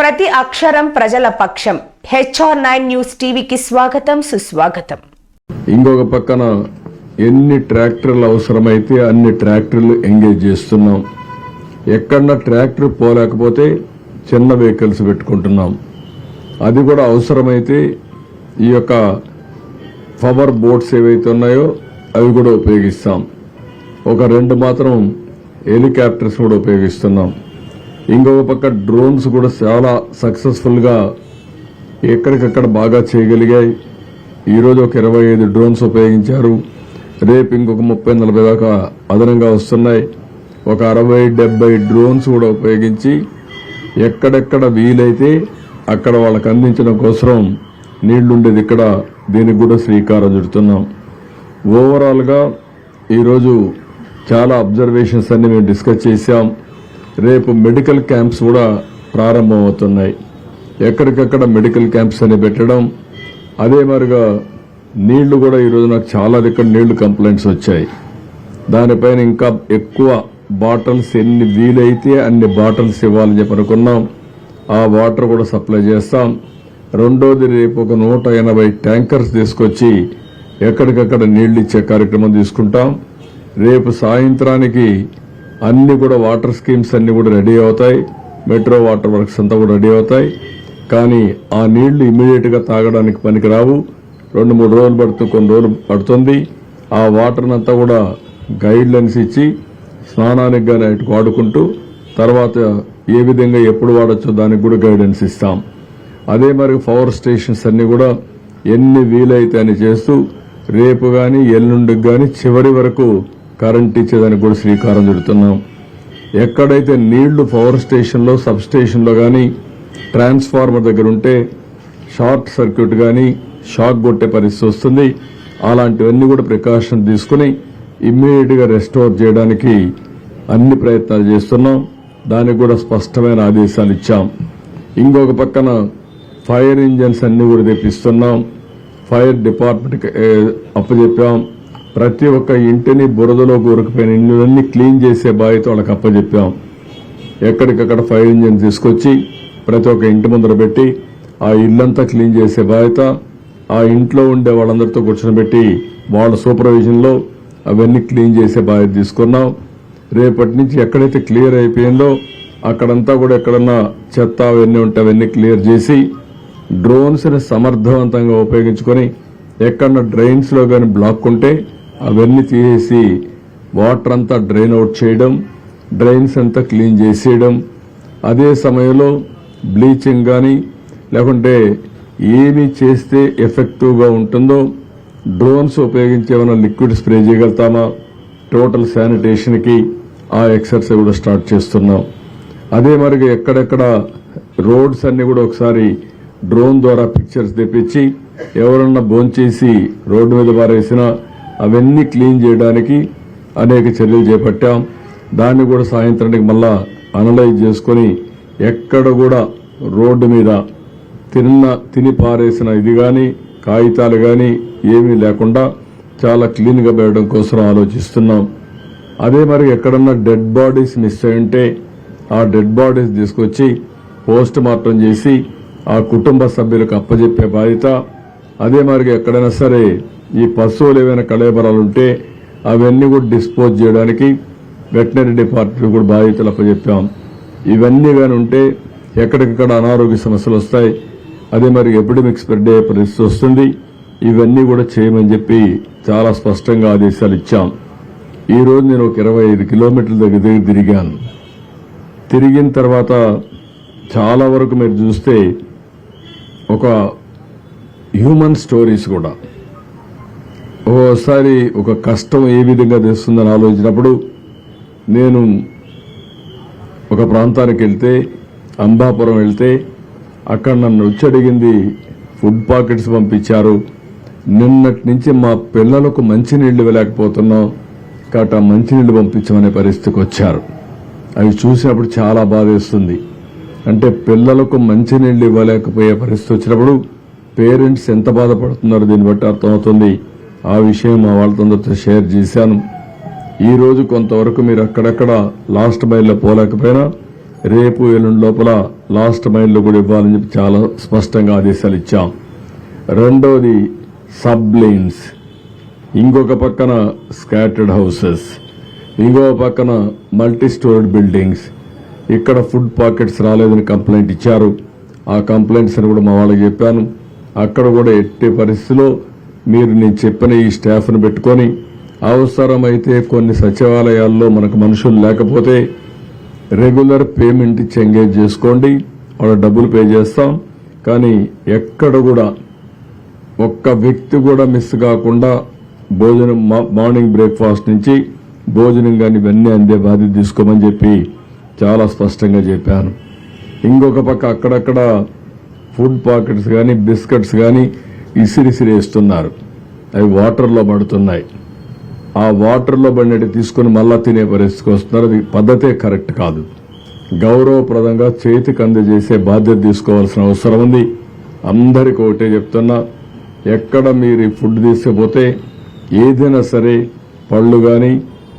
ప్రతి అక్షరం ప్రజల పక్షం. HR9 న్యూస్ టీవీకి స్వాగతం, సుస్వాగతం. ఇంకొక పక్కన ఎన్ని ట్రాక్టర్లు అవసరమైతే అన్ని ట్రాక్టర్లు ఎంగేజ్ చేస్తున్నాం. ఎక్కడన్నా ట్రాక్టర్ పోలేకపోతే చిన్న వెహికల్స్ పెట్టుకుంటున్నాం. అది కూడా అవసరమైతే ఈ యొక్క పవర్ బోట్స్ ఏవైతే ఉన్నాయో అవి కూడా ఉపయోగిస్తాం. ఒక 2 మాత్రం హెలికాప్టర్స్ కూడా ఉపయోగిస్తున్నాం. ఇంకొక పక్క డ్రోన్స్ కూడా చాలా సక్సెస్ఫుల్గా ఎక్కడికక్కడ బాగా చేయగలిగాయి. ఈరోజు ఒక 25 డ్రోన్స్ ఉపయోగించారు. రేపు ఇంకొక 30-40 దాకా అదనంగా వస్తున్నాయి. ఒక 60-70 డ్రోన్స్ కూడా ఉపయోగించి ఎక్కడెక్కడ వీలైతే అక్కడ వాళ్ళకి అందించడం కోసం నీళ్లుండేది ఇక్కడ దీనికి కూడా శ్రీకారం చుడుతున్నాం. ఓవరాల్గా ఈరోజు చాలా అబ్జర్వేషన్స్ అన్ని మేము డిస్కస్ చేశాం. రేపు మెడికల్ క్యాంప్స్ కూడా ప్రారంభమవుతున్నాయి. ఎక్కడికక్కడ మెడికల్ క్యాంప్స్ అని పెట్టడం, అదే మరిగా నీళ్లు కూడా ఈరోజు నాకు చాలా దగ్గర నీళ్లు కంప్లైంట్స్ వచ్చాయి. దానిపైన ఇంకా ఎక్కువ బాటిల్స్ ఎన్ని వీలైతే అన్ని బాటిల్స్ ఇవ్వాలని చెప్పి అనుకున్నాం. ఆ వాటర్ కూడా సప్లై చేస్తాం. రెండోది రేపు ఒక 180 ట్యాంకర్స్ తీసుకొచ్చి ఎక్కడికక్కడ నీళ్లు ఇచ్చే కార్యక్రమం తీసుకుంటాం. రేపు సాయంత్రానికి అన్ని కూడా వాటర్ స్కీమ్స్ అన్ని కూడా రెడీ అవుతాయి. మెట్రో వాటర్ వర్క్స్ అంతా కూడా రెడీ అవుతాయి. కానీ ఆ నీళ్లు ఇమీడియట్ గా తాగడానికి పనికిరావు. 2-3 రోజులు పడుతుంది, కొన్ని రోజులు పడుతుంది. ఆ వాటర్ అంతా కూడా గైడ్ లైన్స్ ఇచ్చి స్నానానికి కానీ అటు వాడుకుంటూ తర్వాత ఏ విధంగా ఎప్పుడు వాడచ్చో దానికి కూడా గైడెన్స్ ఇస్తాం. అదే మరి పవర్ స్టేషన్స్ అన్ని కూడా ఎన్ని వీలైతే అని చేస్తూ రేపు కానీ ఎల్లుండికి కానీ చివరి వరకు కరెంట్ ఇచ్చేదానికి కూడా శ్రీకారం చుడుతున్నాం. ఎక్కడైతే నీళ్లు పవర్ స్టేషన్లో, సబ్ స్టేషన్లో కానీ ట్రాన్స్ఫార్మర్ దగ్గర ఉంటే షార్ట్ సర్క్యూట్ కానీ షాక్ కొట్టే పరిస్థితి వస్తుంది. అలాంటివన్నీ కూడా ప్రికాషన్ తీసుకుని ఇమ్మీడియట్ గా రెస్టోర్ చేయడానికి అన్ని ప్రయత్నాలు చేస్తున్నాం. దానికి కూడా స్పష్టమైన ఆదేశాలు ఇచ్చాం. ఇంకొక పక్కన ఫైర్ ఇంజన్స్ అన్ని కూడా తెప్పిస్తున్నాం. ఫైర్ డిపార్ట్మెంట్కి అప్పచెప్పాం. ప్రతి ఒక్క ఇంటిని బురదలో కూరుకుపోయిన ఇళ్ళన్నీ క్లీన్ చేసే బాధ్యత వాళ్ళకి అప్పచెప్పాం. ఎక్కడికక్కడ ఫైర్ ఇంజిన్ తీసుకొచ్చి ప్రతి ఒక్క ఇంటి ముందర పెట్టి ఆ ఇల్లంతా క్లీన్ చేసే బాధ్యత ఆ ఇంట్లో ఉండే వాళ్ళందరితో కూర్చొని వాళ్ళ సూపర్విజన్లో అవన్నీ క్లీన్ చేసే బాధ్యత తీసుకున్నాం. రేపటి నుంచి ఎక్కడైతే క్లియర్ అయిపోయిందో అక్కడంతా కూడా ఎక్కడన్నా చెత్త అవన్నీ ఉంటే అవన్నీ క్లియర్ చేసి డ్రోన్స్ని సమర్థవంతంగా ఉపయోగించుకొని ఎక్కడన్నా డ్రైన్స్లో కానీ బ్లాక్ ఉంటే అవన్నీ తీసేసి వాటర్ అంతా డ్రైన్ అవుట్ చేయడం, డ్రైన్స్ అంతా క్లీన్ చేసేయడం. అదే సమయంలో బ్లీచింగ్ కానీ లేకుంటే ఏమి చేస్తే ఎఫెక్టివ్గా ఉంటుందో డ్రోన్స్ ఉపయోగించి ఏమైనా లిక్విడ్ స్ప్రే చేయగలుగుతామా, టోటల్ శానిటేషన్కి ఆ ఎక్సర్సైజ్ కూడా స్టార్ట్ చేస్తున్నాం. అదే మరి ఎక్కడెక్కడ రోడ్స్ అన్ని కూడా ఒకసారి డ్రోన్ ద్వారా పిక్చర్స్ తెప్పించి ఎవరన్నా భోంచేసి రోడ్డు మీద పారేసినా అవన్నీ క్లీన్ చేయడానికి అనేక చర్యలు చేపట్టాం. దాన్ని కూడా సాయంత్రానికి మళ్ళా అనలైజ్ చేసుకుని ఎక్కడ కూడా రోడ్డు మీద తిని పారేసిన ఇది కానీ కాగితాలు కానీ ఏమీ లేకుండా చాలా క్లీన్గా పెట్టడం కోసం ఆలోచిస్తున్నాం. అదే మరి ఎక్కడన్నా డెడ్ బాడీస్ మిస్ అయి ఉంటే ఆ డెడ్ బాడీస్ తీసుకొచ్చి పోస్ట్ మార్టం చేసి ఆ కుటుంబ సభ్యులకు అప్పచెప్పే బాధ్యత. అదే మరి ఎక్కడైనా సరే ఈ పశువులు ఏవైనా కళేబరాలు ఉంటే అవన్నీ కూడా డిస్పోజ్ చేయడానికి వెటనరీ డిపార్ట్మెంట్ కూడా బాధ్యతలు అప్పచెప్పాం. ఇవన్నీ కానీ ఉంటే ఎక్కడికక్కడ అనారోగ్య సమస్యలు వస్తాయి. అదే మరి ఎపిడమిక్ స్ప్రెడ్ అయ్యే పరిస్థితి వస్తుంది. ఇవన్నీ కూడా చేయమని చెప్పి చాలా స్పష్టంగా ఆదేశాలు ఇచ్చాం. ఈరోజు నేను ఒక 25 కిలోమీటర్ల దగ్గర తిరిగాను. తిరిగిన తర్వాత చాలా వరకు మీరు చూస్తే ఒక హ్యూమన్ స్టోరీస్ కూడా ఓసారి ఒక కష్టం ఏ విధంగా తెస్తుందని ఆలోచించినప్పుడు నేను ఒక ప్రాంతానికి వెళ్తే, అంబాపురం వెళ్తే అక్కడ నన్ను వచ్చి అడిగింది ఫుడ్ పాకెట్స్ పంపించారు. నిన్నటి నుంచి మా పిల్లలకు మంచినీళ్లు ఇవ్వలేకపోతున్నాం కాబట్టి ఆ మంచినీళ్లు పంపించమనే పరిస్థితికి వచ్చారు. అవి చూసినప్పుడు చాలా బాధేస్తుంది. అంటే పిల్లలకు మంచినీళ్లు ఇవ్వలేకపోయే పరిస్థితి వచ్చినప్పుడు పేరెంట్స్ ఎంత బాధపడుతున్నారో దీన్ని బట్టి అర్థమవుతుంది. ఆ విషయం మా వాళ్ళతో షేర్ చేశాను. ఈ రోజు కొంతవరకు మీరు అక్కడక్కడ లాస్ట్ మైల్లో పోలేకపోయినా రేపు ఎల్లుండి లోపల లాస్ట్ మైల్లో కూడా ఇవ్వాలని చెప్పి చాలా స్పష్టంగా ఆదేశాలు ఇచ్చాం. రెండోది సబ్ లైన్స్, ఇంకొక పక్కన స్కాటర్డ్ హౌసెస్, ఇంకో పక్కన మల్టీ స్టోర్డ్ బిల్డింగ్స్. ఇక్కడ ఫుడ్ పాకెట్స్ రాలేదని కంప్లైంట్ ఇచ్చారు. ఆ కంప్లైంట్స్ అని కూడా మా వాళ్ళకి చెప్పాను. అక్కడ కూడా ఎట్టి పరిస్థితిలో మీరు నేను చెప్పిన ఈ స్టాఫ్ను పెట్టుకొని అవసరమైతే కొన్ని సచివాలయాల్లో మనకు మనుషులు లేకపోతే రెగ్యులర్ పేమెంట్ ఇచ్చి ఎంగేజ్ చేసుకోండి, వాళ్ళ డబ్బులు పే చేస్తాం. కానీ ఎక్కడ కూడా ఒక్క వ్యక్తి కూడా మిస్ కాకుండా భోజనం మార్నింగ్ బ్రేక్ఫాస్ట్ నుంచి భోజనం కానీ ఇవన్నీ అందే బాధ్యత తీసుకోమని చెప్పి చాలా స్పష్టంగా చెప్పాను. ఇంకొక పక్క అక్కడక్కడ ఫుడ్ పాకెట్స్ కానీ బిస్కెట్స్ కానీ ఇసిరిసిరేస్తున్నారు. అవి వాటర్లో పడుతున్నాయి. ఆ వాటర్లో పడినట్టు తీసుకుని మళ్ళా తినే పరిస్థితికి వస్తున్నారు. అది పద్ధతే కరెక్ట్ కాదు. గౌరవప్రదంగా చేతికి అందజేసే బాధ్యత తీసుకోవాల్సిన అవసరం ఉంది. అందరికీ ఒకటే చెప్తున్నా, ఎక్కడ మీరు ఫుడ్ తీసుకుపోతే ఏదైనా సరే పళ్ళు కానీ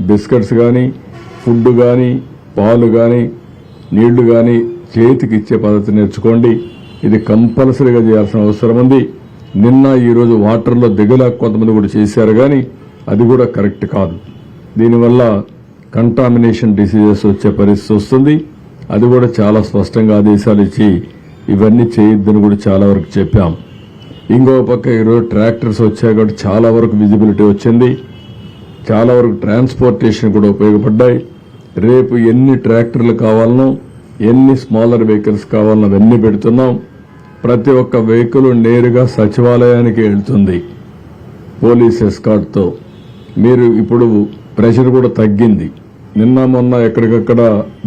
బిస్కెట్స్ కానీ ఫుడ్ కానీ పాలు కానీ నీళ్లు కానీ చేతికి ఇచ్చే పద్ధతి నేర్చుకోండి. ఇది కంపల్సరీగా చేయాల్సిన అవసరం ఉంది. నిన్న ఈరోజు వాటర్లో దిగలేక కొంతమంది కూడా చేశారు, కానీ అది కూడా కరెక్ట్ కాదు. దీనివల్ల కంటామినేషన్ డిసీజెస్ వచ్చే పరిస్థితి వస్తుంది. అది కూడా చాలా స్పష్టంగా ఆదేశాలు ఇచ్చి ఇవన్నీ చేయొద్దని కూడా చాలా వరకు చెప్పాం. ఇంకో పక్క ఈరోజు ట్రాక్టర్స్ వచ్చాయి కాబట్టి చాలా వరకు విజిబిలిటీ వచ్చింది. చాలా వరకు ట్రాన్స్పోర్టేషన్ కూడా ఉపయోగపడ్డాయి. రేపు ఎన్ని ట్రాక్టర్లు కావాలనో ఎన్ని స్మాలర్ వెహికల్స్ కావాలనో అవన్నీ పెడుతున్నాం. ప్రతి ఒక్క వెహికల్ నేరుగా సచివాలయానికి వెళ్తుంది పోలీస్ ఎస్కార్ట్తో. మీరు ఇప్పుడు ప్రెషర్ కూడా తగ్గింది. నిన్న మొన్న ఎక్కడికక్కడ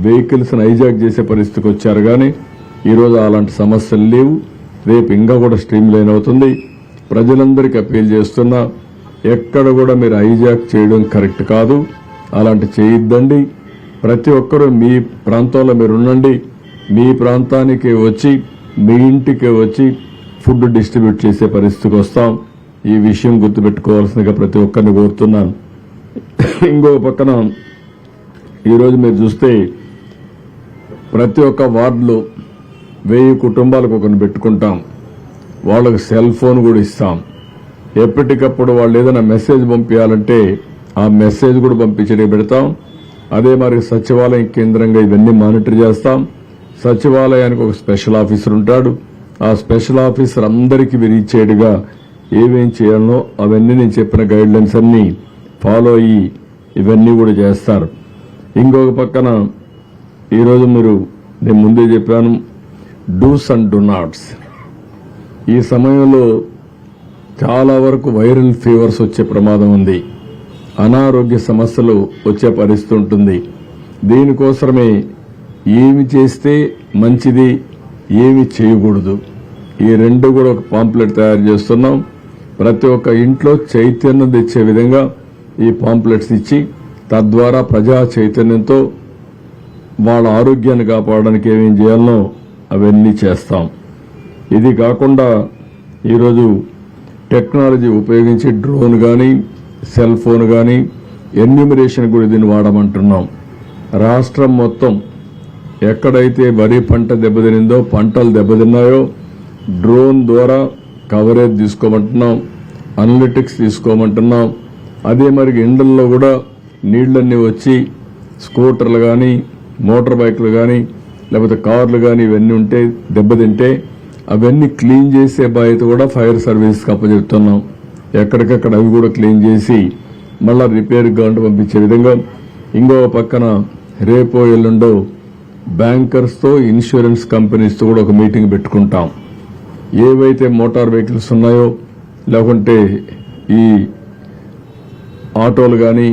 వెహికల్స్ హైజాక్ చేసే పరిస్థితికి వచ్చారు, కానీ ఈరోజు అలాంటి సమస్యలు లేవు. రేపు ఇంకా కూడా స్ట్రీమ్ లైన్ అవుతుంది. ప్రజలందరికీ అప్పీల్ చేస్తున్నా, ఎక్కడ కూడా మీరు హైజాక్ చేయడం కరెక్ట్ కాదు, అలాంటి చేయొద్దండి. ప్రతి ఒక్కరూ మీ ప్రాంతంలో మీరు ఉండండి. మీ ప్రాంతానికి వచ్చి మీ ఇంటికి వచ్చి ఫుడ్ డిస్ట్రిబ్యూట్ చేసే పరిస్థితికి వస్తాం. ఈ విషయం గుర్తుపెట్టుకోవాల్సిందిగా ప్రతి ఒక్కరిని కోరుతున్నాను. ఇంకొక పక్కన ఈరోజు మీరు చూస్తే ప్రతి ఒక్క వార్డులో 1000 కుటుంబాలకు ఒకరిని పెట్టుకుంటాం. వాళ్ళకు సెల్ ఫోన్ కూడా ఇస్తాం. ఎప్పటికప్పుడు వాళ్ళు ఏదైనా మెసేజ్ పంపించాలంటే ఆ మెసేజ్ కూడా పంపించడానికి పెడతాం. అదే మరి సచివాలయం కేంద్రంగా ఇవన్నీ మానిటర్ చేస్తాం. సచివాలయానికి ఒక స్పెషల్ ఆఫీసర్ ఉంటాడు. ఆ స్పెషల్ ఆఫీసర్ అందరికీ రీచ్ అయ్యేట్టుగా ఏమేం చేయాలనో అవన్నీ నేను చెప్పిన గైడ్ లైన్స్ అన్ని ఫాలో అయ్యి ఇవన్నీ కూడా చేస్తారు. ఇంకొక పక్కన ఈరోజు నేను ముందే చెప్పాను, డూస్ అండ్ డు నాట్స్. ఈ సమయంలో చాలా వరకు వైరల్ ఫీవర్స్ వచ్చే ప్రమాదం ఉంది. అనారోగ్య సమస్యలు వచ్చే పరిస్థితి ఉంటుంది. దీనికోసమే ఏమి చేస్తే మంచిది, ఏమి చేయకూడదు, ఈ రెండు కూడా ఒక పాంప్లెట్ తయారు చేస్తున్నాం. ప్రతి ఒక్క ఇంట్లో చైతన్యం తెచ్చే విధంగా ఈ పాంప్లెట్స్ ఇచ్చి తద్వారా ప్రజా చైతన్యంతో వాళ్ళ ఆరోగ్యాన్ని కాపాడడానికి ఏమేం చేయాలనో అవన్నీ చేస్తాం. ఇది కాకుండా ఈరోజు టెక్నాలజీ ఉపయోగించి డ్రోన్ కానీ సెల్ ఫోన్ కానీ ఎన్యూమరేషన్ కూడా దీన్ని వాడమంటున్నాం. రాష్ట్రం మొత్తం ఎక్కడైతే వరి పంట దెబ్బతినిందో, పంటలు దెబ్బతిన్నాయో డ్రోన్ ద్వారా కవరేజ్ తీసుకోమంటున్నాం, అనలిటిక్స్ తీసుకోమంటున్నాం. అదే మరి ఇండ్లలో కూడా నీళ్లన్నీ వచ్చి స్కూటర్లు కానీ మోటార్ బైక్లు కానీ లేకపోతే కార్లు కానీ ఇవన్నీ ఉంటే దెబ్బతింటే అవన్నీ క్లీన్ చేసే బాధ్యత కూడా ఫైర్ సర్వీస్కి అప్పచెప్తున్నాం. ఎక్కడికక్కడ అవి కూడా క్లీన్ చేసి మళ్ళా రిపేర్ గంట పంపించే విధంగా. ఇంకో పక్కన రేపో ఎల్లుండో బ్యాంకర్స్తో ఇన్సూరెన్స్ కంపెనీస్తో కూడా ఒక మీటింగ్ పెట్టుకుంటాం. ఏవైతే మోటార్ వెహికల్స్ ఉన్నాయో లేకుంటే ఈ ఆటోలు కానీ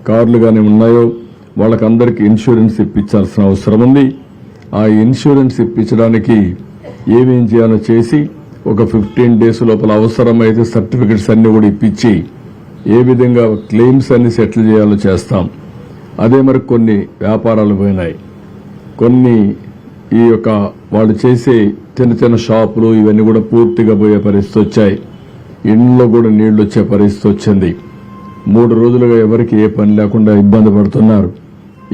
కార్లు కానీ ఉన్నాయో వాళ్ళకందరికీ ఇన్సూరెన్స్ ఇప్పించాల్సిన అవసరం ఉంది. ఆ ఇన్సూరెన్స్ ఇప్పించడానికి ఏమేం చేయాలో చేసి ఒక 15 days లోపల అవసరమైతే సర్టిఫికెట్స్ అన్ని కూడా ఇప్పించి ఏ విధంగా క్లెయిమ్స్ అన్ని సెటిల్ చేయాలో చేస్తాం. అదే మరి కొన్ని వ్యాపారాలు పోయినాయి, కొన్ని ఈ యొక్క వాళ్ళు చేసే చిన్న చిన్న షాపులు ఇవన్నీ కూడా పూర్తిగా పోయే పరిస్థితి వచ్చాయి. ఇంట్లో కూడా నీళ్లు వచ్చే పరిస్థితి వచ్చింది. 3 రోజులుగా ఎవరికి ఏ పని లేకుండా ఇబ్బంది పడుతున్నారు.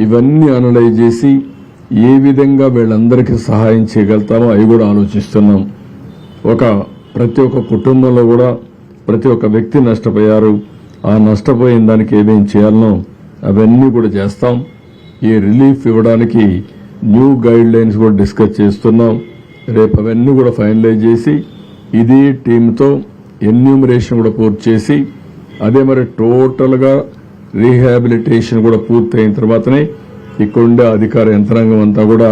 ఇవన్నీ అనలైజ్ చేసి ఏ విధంగా వీళ్ళందరికీ సహాయం చేయగలుగుతామో అవి కూడా ఆలోచిస్తున్నాం. ప్రతి ఒక్క కుటుంబంలో కూడా ప్రతి ఒక్క వ్యక్తి నష్టపోయారు. ఆ నష్టపోయిన దానికి ఏమేం చేయాలనో అవన్నీ కూడా చేస్తాం. ఈ రిలీఫ్ ఇవ్వడానికి న్యూ గైడ్ లైన్స్ కూడా డిస్కస్ చేస్తున్నాం. రేపు అవన్నీ కూడా ఫైనలైజ్ చేసి ఇది టీంతో ఎన్యూమరేషన్ కూడా పూర్తి చేసి అదే మరి టోటల్గా రీహాబిలిటేషన్ కూడా పూర్తయిన తర్వాతనే ఇక్కడుండే అధికార యంత్రాంగం అంతా కూడా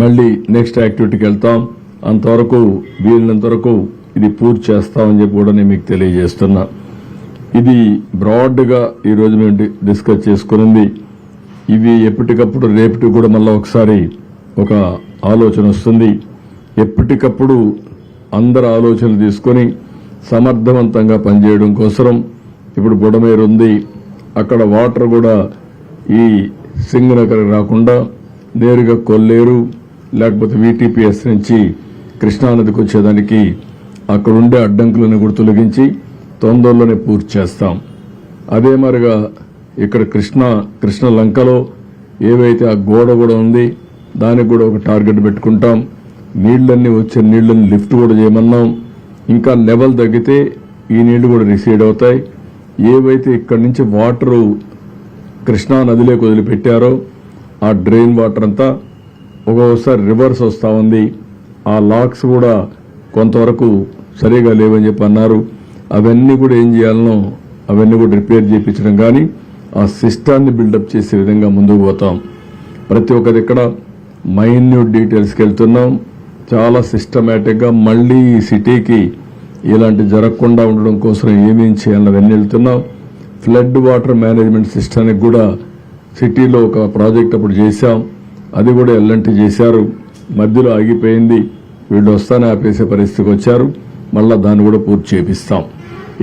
మళ్ళీ నెక్స్ట్ యాక్టివిటీకి వెళ్తాం. అంతవరకు వీళ్ళంత వరకు ఇది పూర్తి చేస్తామని చెప్పి కూడా నేను మీకు తెలియజేస్తున్నా. ఇది బ్రాడ్గా ఈరోజు మేము డిస్కస్ చేసుకున్నది. ఇవి ఎప్పటికప్పుడు రేపటి కూడా మళ్ళీ ఒకసారి ఒక ఆలోచన వస్తుంది. ఎప్పటికప్పుడు అందరు ఆలోచనలు తీసుకొని సమర్థవంతంగా పనిచేయడం కోసం ఇప్పుడు బుడమేరు ఉంది. అక్కడ వాటర్ కూడా ఈ సింగనగర్ రాకుండా నేరుగా కొల్లేరు లేకపోతే వీటీపీఎస్ నుంచి కృష్ణానదికి వచ్చేదానికి అక్కడుండే అడ్డంకులను కూడా తొలగించి తొందరలోనే పూర్తి చేస్తాం. అదే మరిగా ఇక్కడ కృష్ణ లంకలో ఏవైతే ఆ గోడ కూడా ఉంది దానికి కూడా ఒక టార్గెట్ పెట్టుకుంటాం. వచ్చే నీళ్లని లిఫ్ట్ కూడా చేయమన్నాం. ఇంకా లెవెల్ తగ్గితే ఈ నీళ్లు కూడా రిసీడ్ అవుతాయి. ఏవైతే ఇక్కడి నుంచి వాటరు కృష్ణా నదిలోకి వదిలిపెట్టారో ఆ డ్రైన్ వాటర్ అంతా ఒక్కొక్కసారి రివర్స్ వస్తూ ఉంది. ఆ లాక్స్ కూడా కొంతవరకు సరిగా లేవని చెప్పి అన్నారు. అవన్నీ కూడా ఏం చేయాలనో అవన్నీ కూడా రిపేర్ చేయించడం కానీ ఆ సిస్టాన్ని బిల్డప్ చేసే విధంగా ముందుకు పోతాం. ప్రతి ఒక్కరి ఇక్కడ మైన్యూట్ డీటెయిల్స్కి వెళ్తున్నాం. చాలా సిస్టమేటిక్గా మళ్ళీ ఈ సిటీకి ఇలాంటి జరగకుండా ఉండడం కోసం ఏమేం చేయాలని వెళ్తున్నాం. ఫ్లడ్ వాటర్ మేనేజ్మెంట్ సిస్టానికి కూడా సిటీలో ఒక ప్రాజెక్ట్ అప్పుడు చేశాం. అది కూడా ఎల్ఎన్టీ చేశారు. మధ్యలో ఆగిపోయింది. వీళ్ళు వస్తానే ఆపేసే పరిస్థితికి వచ్చారు. మళ్ళా దాన్ని కూడా పూర్తి చేపిస్తాం.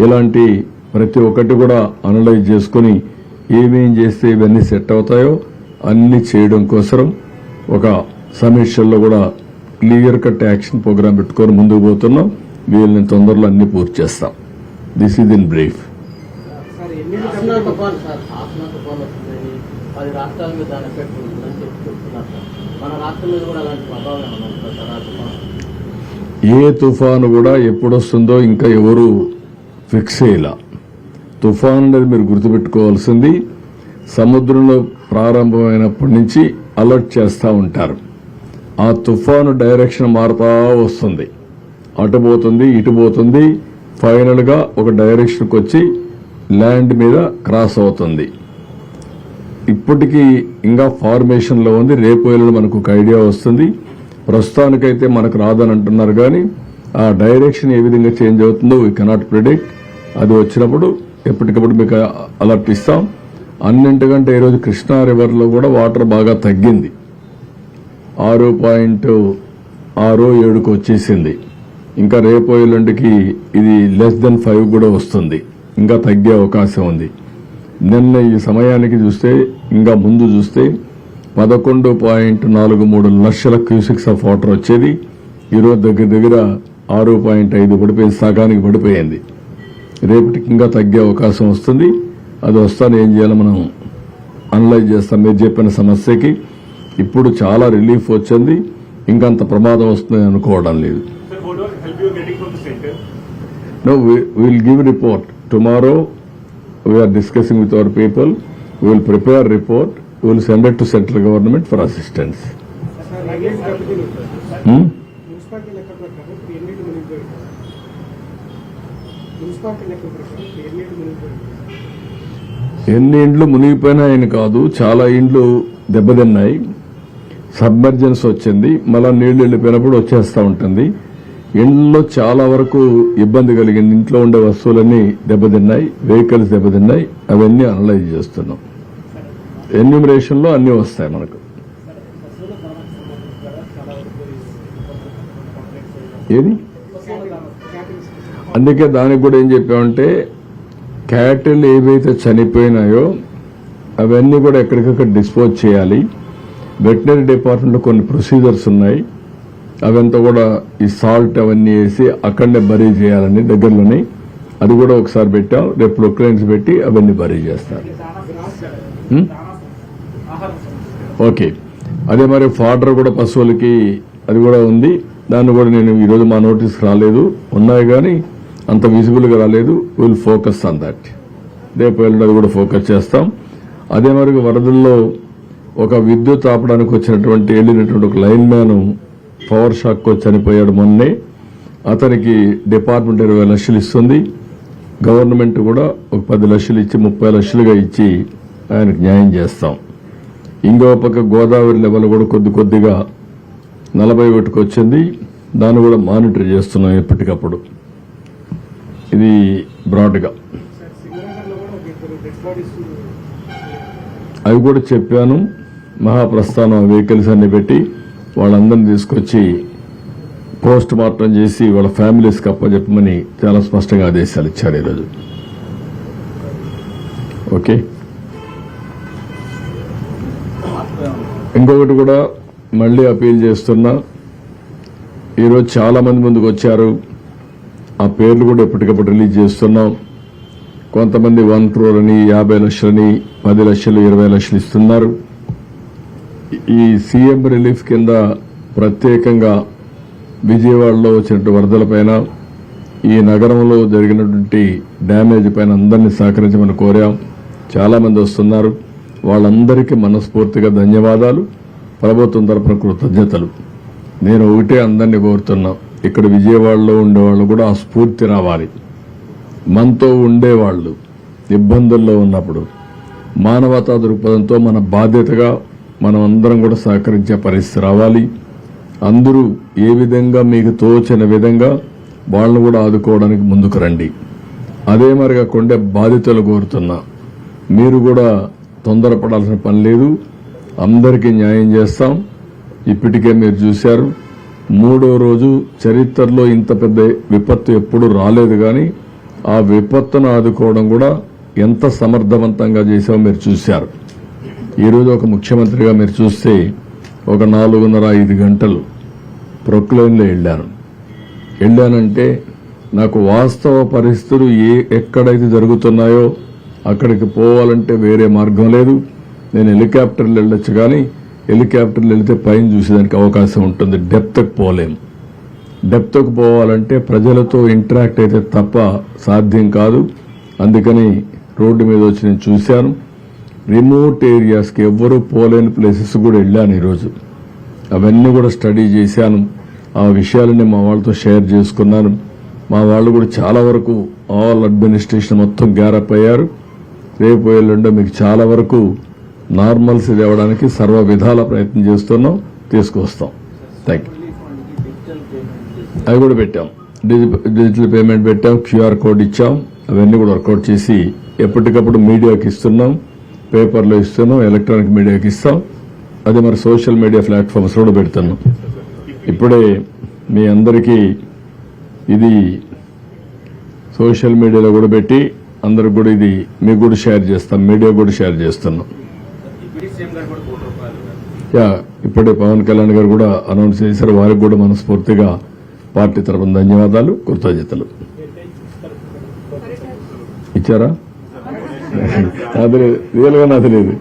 ఇలాంటి ప్రతి ఒక్కటి కూడా అనలైజ్ చేసుకుని ఏమేం చేస్తే ఇవన్నీ సెట్ అవుతాయో అన్ని చేయడం కోసం ఒక సమీక్షల్లో కూడా క్లియర్ కట్ యాక్షన్ ప్రోగ్రామ్ పెట్టుకొని ముందుకు పోతున్నాం. వీళ్ళని తొందరలో అన్ని పూర్తి చేస్తాం. This is in brief. ఏ తుఫాను కూడా ఎప్పుడొస్తుందో ఇంకా ఎవరు ఫిక్స్ చేయాల. తుఫాను అనేది మీరు గుర్తుపెట్టుకోవాల్సింది సముద్రంలో ప్రారంభమైనప్పటి నుంచి అలర్ట్ చేస్తూ ఉంటారు. ఆ తుఫాను డైరెక్షన్ మారుతా వస్తుంది. అటు పోతుంది ఇటు పోతుంది. ఫైనల్గా ఒక డైరెక్షన్కి వచ్చి ల్యాండ్ మీద క్రాస్ అవుతుంది. ఇప్పటికీ ఇంకా ఫార్మేషన్లో ఉంది. రేపు ఎల్లుండి మనకు ఒక ఐడియా వస్తుంది. ప్రస్తుతానికైతే మనకు రాదని అంటున్నారు కానీ ఆ డైరెక్షన్ ఏ విధంగా చేంజ్ అవుతుందో వీ కెనాట్ ప్రిడిక్ట్. అది వచ్చినప్పుడు ఎప్పటికప్పుడు మీకు అలర్ట్ ఇస్తాం. అన్నింటికంటే ఈరోజు కృష్ణా రివర్లో కూడా వాటర్ బాగా తగ్గింది. 6.67కు వచ్చేసింది. ఇంకా రేపు ఎల్లుండికి ఇది <5 కూడా వస్తుంది. ఇంకా తగ్గే అవకాశం ఉంది. నిన్న ఈ సమయానికి చూస్తే ఇంకా ముందు చూస్తే 11.43 లక్షల క్యూసిక్స్ ఆఫ్ వాటర్ వచ్చేది. ఈరోజు దగ్గర 6.5 పడిపోయింది. సగానికి పడిపోయింది. రేపటికి ఇంకా తగ్గే అవకాశం వస్తుంది. అది వస్తాను ఏం చేయాలో మనం అనలైజ్ చేస్తాం. మీరు చెప్పిన సమస్యకి ఇప్పుడు చాలా రిలీఫ్ వచ్చింది. ఇంకంత ప్రమాదం వస్తుంది అనుకోవడం లేదు. No, we will give report. Tomorrow we are discussing with our people. We will prepare a report. We will send it to central government for assistance. ఎన్ని ఇండ్లు మునిగిపోయినాయని కాదు, చాలా ఇండ్లు దెబ్బతిన్నాయి. సబ్మర్జెన్స్ వచ్చింది. మళ్ళా నీళ్లు వెళ్ళిపోయినప్పుడు వచ్చేస్తూ ఉంటుంది. ఇండ్లలో చాలా వరకు ఇబ్బంది కలిగింది. ఇంట్లో ఉండే వస్తువులన్నీ దెబ్బతిన్నాయి. వెహికల్స్ దెబ్బతిన్నాయి. అవన్నీ అనలైజ్ చేస్తున్నాం. ఎన్యూమరేషన్లో అన్నీ వస్తాయి మనకు. ఏది అందుకే దానికి కూడా ఏం చెప్పామంటే క్యాటిల్ ఏవైతే చనిపోయినాయో అవన్నీ కూడా ఎక్కడికక్కడ డిస్పోజ్ చేయాలి. వెటనరీ డిపార్ట్మెంట్లో కొన్ని ప్రొసీజర్స్ ఉన్నాయి. అవంతా కూడా ఈ సాల్ట్ అవన్నీ వేసి అక్కడనే బరీ చేయాలని దగ్గరలోనే. అది కూడా ఒకసారి పెట్టాం. రేపు ప్రొక్లైన్స్ పెట్టి అవన్నీ బరీ చేస్తారు. ఓకే, అదే మరి ఫాడర్ కూడా పశువులకి అది కూడా ఉంది. దాన్ని కూడా నేను ఈరోజు మా నోటీస్కి రాలేదు, ఉన్నాయి కానీ అంత విజిబుల్గా రాలేదు. Will focus on that. రేపు అది కూడా ఫోకస్ చేస్తాం. అదే మరి వరదల్లో ఒక విద్యుత్ ఆపడానికి వెళ్ళినటువంటి ఒక లైన్ మ్యాన్ పవర్ షాక్ వచ్చి చనిపోయాడు మొన్నే. అతనికి డిపార్ట్మెంట్ 20 లక్షలు ఇస్తుంది. గవర్నమెంట్ కూడా ఒక 10 లక్షలు ఇచ్చి 30 లక్షలుగా ఇచ్చి ఆయనకు న్యాయం చేస్తాం. ఇంకో పక్క గోదావరి లెవెల్ కూడా కొద్దిగా 41కి వచ్చింది. దాన్ని కూడా మానిటర్ చేస్తున్నాం ఎప్పటికప్పుడు. ఇది బ్రాడ్గా అవి కూడా చెప్పాను. మహాప్రస్థానం వెహికల్స్ అన్ని పెట్టి వాళ్ళందరినీ తీసుకొచ్చి పోస్ట్ మార్టం చేసి వాళ్ళ ఫ్యామిలీస్కి అప్పచెప్పమని చాలా స్పష్టంగా ఆదేశాలు ఇచ్చారు ఈరోజు. ఓకే. ఇంకొకటి కూడా మళ్ళీ అపీల్ చేస్తున్నా. ఈరోజు చాలా మంది ముందుకు వచ్చారు. ఆ పేర్లు కూడా ఎప్పటికప్పుడు రిలీజ్ చేస్తున్నాం. కొంతమంది 1 crore అని 50 లక్షలని 10 లక్షలు 20 లక్షలు ఇస్తున్నారు. ఈ సీఎం రిలీఫ్ కింద ప్రత్యేకంగా విజయవాడలో వచ్చినటువంటి వరదలపైన, ఈ నగరంలో జరిగినటువంటి డ్యామేజ్ పైన అందరినీ సహకరించమని కోరాం. చాలా మంది వస్తున్నారు. వాళ్ళందరికీ మనస్ఫూర్తిగా ధన్యవాదాలు, ప్రభుత్వం తరపున కృతజ్ఞతలు. నేను ఒకటే అందరినీ కోరుతున్నా, ఇక్కడ విజయవాడలో ఉండేవాళ్ళు కూడా ఆ స్ఫూర్తి రావాలి. మనతో ఉండేవాళ్ళు ఇబ్బందుల్లో ఉన్నప్పుడు మానవతా దృక్పథంతో మన బాధ్యతగా మనం అందరం కూడా సహకరించే పరిస్థితి రావాలి. అందరూ ఏ విధంగా మీకు తోచిన విధంగా వాళ్ళను కూడా ఆదుకోవడానికి ముందుకు రండి. అదే మరిగా కొండే బాధితులు కోరుతున్నా, మీరు కూడా తొందరపడాల్సిన పని లేదు. అందరికీ న్యాయం చేస్తాం. ఇప్పటికే మీరు చూశారు, 3వ రోజు చరిత్రలో ఇంత పెద్ద విపత్తు ఎప్పుడు రాలేదు. కానీ ఆ విపత్తును ఆదుకోవడం కూడా ఎంత సమర్థవంతంగా చేశామో మీరు చూశారు. ఈరోజు ఒక ముఖ్యమంత్రిగా మీరు చూస్తే ఒక 4.5 గంటలు ప్రొక్లైన్లో వెళ్ళానంటే నాకు వాస్తవ పరిస్థితులు ఎక్కడైతే జరుగుతున్నాయో అక్కడికి పోవాలంటే వేరే మార్గం లేదు. నేను హెలికాప్టర్లు వెళ్ళొచ్చు, కానీ హెలికాప్టర్లు వెళితే పైన చూసేదానికి అవకాశం ఉంటుంది. డెప్త్కి పోలేం. డెప్త్కి పోవాలంటే ప్రజలతో ఇంటరాక్ట్ అయితే తప్ప సాధ్యం కాదు. అందుకని రోడ్డు మీద వచ్చి నేను చూశాను. రిమోట్ ఏరియాస్కి ఎవ్వరూ పోలేని ప్లేసెస్ కూడా వెళ్ళాను ఈరోజు. అవన్నీ కూడా స్టడీ చేశాను. ఆ విషయాలని మా వాళ్ళతో షేర్ చేసుకున్నాను. మా వాళ్ళు కూడా చాలా వరకు ఆల్ అడ్మినిస్ట్రేషన్ మొత్తం గ్యారప్ అయ్యారు. రేపు ఎల్లుండో మీకు చాలా వరకు నార్మల్స్ తేవడానికి సర్వ విధాల ప్రయత్నం చేస్తున్నాం, తీసుకొస్తాం. Thank you. అవి కూడా పెట్టాం. డిజిటల్ పేమెంట్ పెట్టాం, QR కోడ్ ఇచ్చాం. అవన్నీ కూడా వర్కౌట్ చేసి ఎప్పటికప్పుడు మీడియాకి ఇస్తున్నాం, పేపర్లో ఇస్తున్నాం, ఎలక్ట్రానిక్ మీడియాకి ఇస్తాం. అదే మరి సోషల్ మీడియా ప్లాట్ఫామ్స్ కూడా పెడుతున్నాం. ఇప్పుడే మీ అందరికీ ఇది సోషల్ మీడియాలో కూడా పెట్టి అందరికి కూడా ఇది మీకు కూడా షేర్ చేస్తాం, మీడియా కూడా షేర్ చేస్తున్నాం. ఇప్పుడే పవన్ కళ్యాణ్ గారు కూడా అనౌన్స్ చేశారు. వారికి కూడా మనస్ఫూర్తిగా పార్టీ తరఫున ధన్యవాదాలు, కృతజ్ఞతలు. ఇచ్చారా? అది రియల్గా నాకు తెలియదు.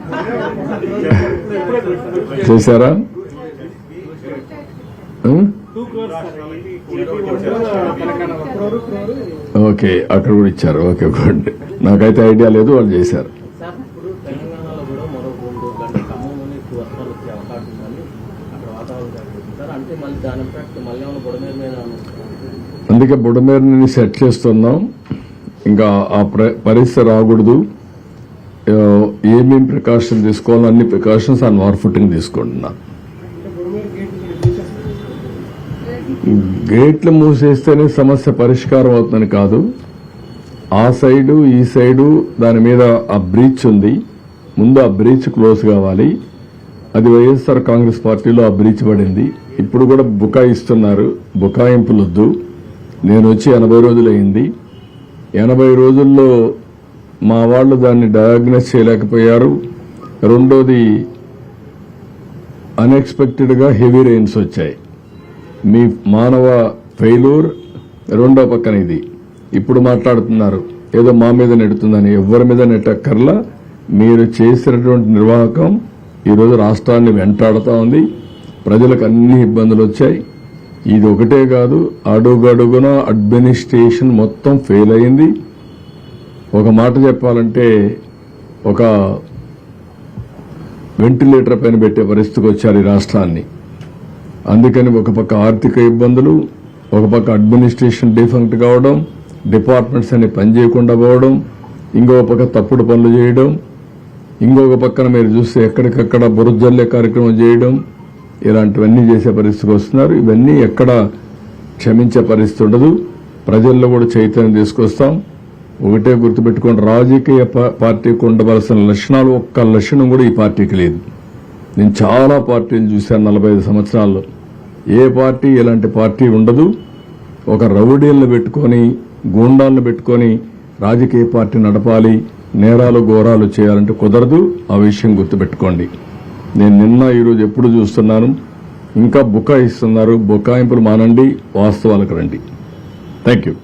చేశారా? ఓకే, అక్కడ కూడా ఇచ్చారు. Okay, good. నాకైతే ఐడియా లేదు, వాళ్ళు చేశారు. అందుకే బుడమేరుని సెట్ చేస్తున్నాం. ఇంకా ఆ పరిస్థితి రాకూడదు. ఏమేమి ప్రికాషన్ తీసుకోవాలో అన్ని ప్రికాషన్స్ ఆన్ వార్ ఫుటింగ్ తీసుకుంటున్నా. గేట్లు మూసేస్తేనే సమస్య పరిష్కారం అవుతుందని కాదు. ఆ సైడు ఈ సైడు దాని మీద ఆ బ్రీచ్ ఉంది. ముందు ఆ బ్రీచ్ క్లోజ్ కావాలి. అది వైఎస్ఆర్ కాంగ్రెస్ పార్టీలో ఆ బ్రీచ్ పడింది. ఇప్పుడు కూడా బుకాయిస్తున్నారు. బుకాయింపులొద్దు. నేను వచ్చి 80 రోజులైంది. 80 రోజుల్లో మా వాళ్ళు దాన్ని డయాగ్నోస్ చేయలేకపోయారు. రెండోది, అన్ఎక్స్పెక్టెడ్గా హెవీ రెయిన్స్ వచ్చాయి. మీ మానవ ఫెయిల్యూర్. రెండో పక్కన ఇది ఇప్పుడు మాట్లాడుతున్నారు ఏదో మా మీద నెడుతుందని. ఎవరి మీద నెట్టక్కర్లా. మీరు చేసినటువంటి నిర్వాహకం ఈరోజు రాష్ట్రాన్ని వెంటాడుతూ ఉంది. ప్రజలకు అన్ని ఇబ్బందులు వచ్చాయి. ఇది ఒకటే కాదు, అడుగడుగున అడ్మినిస్ట్రేషన్ మొత్తం ఫెయిల్ అయింది. ఒక మాట చెప్పాలంటే ఒక వెంటిలేటర్ పైన పెట్టే పరిస్థితికి వచ్చారు ఈ రాష్ట్రాన్ని. అందుకని ఒక పక్క ఆర్థిక ఇబ్బందులు, ఒక పక్క అడ్మినిస్ట్రేషన్ డిఫంక్ట్ కావడం, డిపార్ట్మెంట్స్ అన్ని పనిచేయకుండా పోవడం, ఇంకొక పక్క తప్పుడు పనులు చేయడం, ఇంకొక పక్కన మీరు చూస్తే ఎక్కడికక్కడ బురజల్లే కార్యక్రమం చేయడం, ఇలాంటివన్నీ చేసే పరిస్థితికి వస్తున్నారు. ఇవన్నీ ఎక్కడ క్షమించే పరిస్థితి ఉండదు. ప్రజల్లో కూడా చైతన్యం తీసుకొస్తాం. ఒకటే గుర్తుపెట్టుకోండి, రాజకీయ పార్టీకి ఉండవలసిన లక్షణాలు ఒక్క లక్షణం కూడా ఈ పార్టీకి లేదు. నేను చాలా పార్టీలు చూశాను 45 సంవత్సరాల్లో. ఏ పార్టీ ఇలాంటి పార్టీ ఉండదు. ఒక రౌడీలను పెట్టుకొని, గూండాలను పెట్టుకొని రాజకీయ పార్టీ నడపాలి, నేరాలు ఘోరాలు చేయాలంటే కుదరదు. ఆ విషయం గుర్తుపెట్టుకోండి. నేను నిన్న ఈరోజు ఎప్పుడు చూస్తున్నాను, ఇంకా బుకాయిస్తున్నారు. బుకాయింపులు మానండి, వాస్తవాలకు రండి. Thank you.